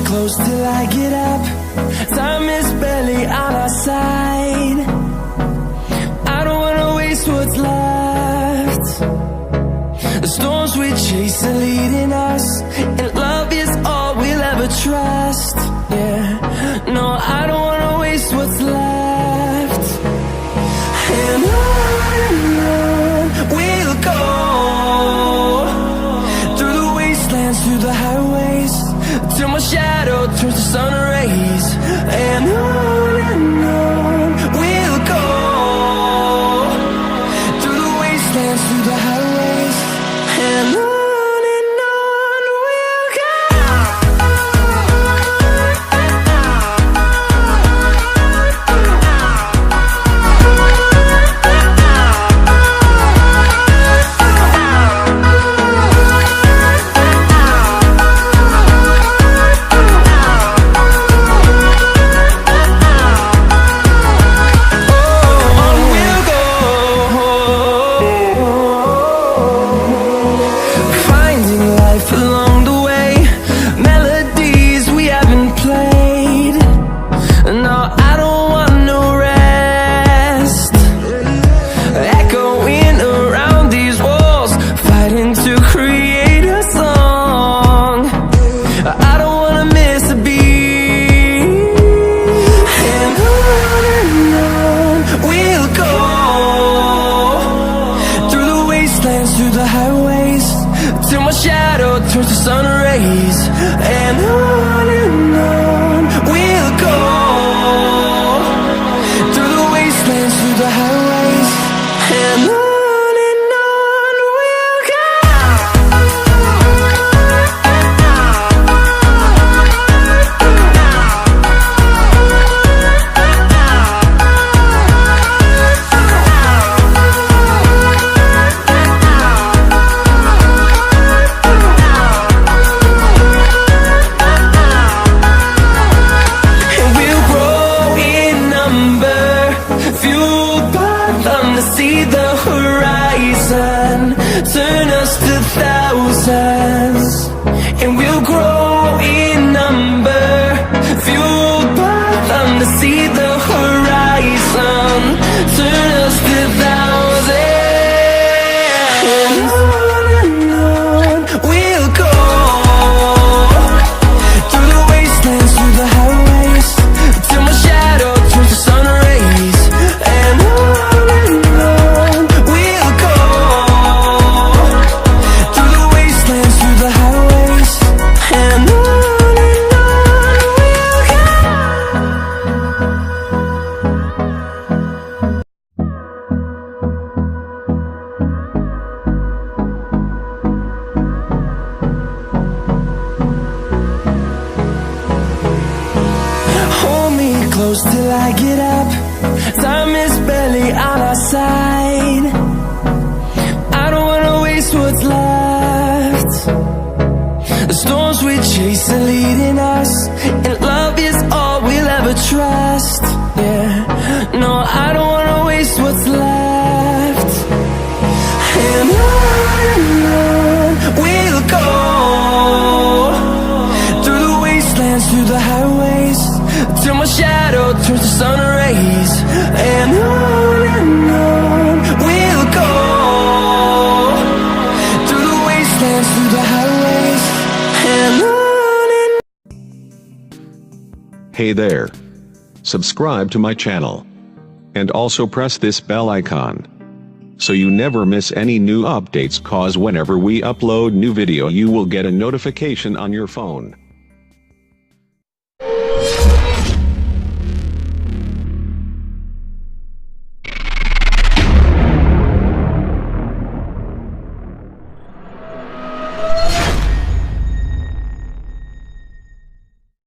Close till I get up. Time is barely on our side. I don't wanna waste what's left. The storms we chase are leading us, and love is all we'll ever trust. Yeah, no, I don't wanna waste what's left. And on we'll go, through the wastelands, through the highways, till my shadow turns to sun rays. And on we'll go, through the wastelands, through the highways, and on we'll go. Through the highways, till my shadow turns to sun rays. And on we'll go, through the wastelands, through the highways, and on we'll go. See the horizon, turn us to thousands, and we'll grow in number, fueled by them. To see the horizon, turn us to thousands, and on we'll go, through the wastelands, through the highways, till my shadow turns to sun rays. And close till I get up. Time is barely on our side. I don't wanna waste what's left. The storms we chase are leading us, and love is all we'll ever trust. Yeah, no, I don't wanna waste what's left. And on we'll go, through the wastelands, through the highways, till my shadow turns to sun rays. And on we'll go, through the wastelands, through the highways, and on. Hey there. Subscribe to my channel. And also press this bell icon, so you never miss any new updates, cause whenever we upload new video you will get a notification on your phone.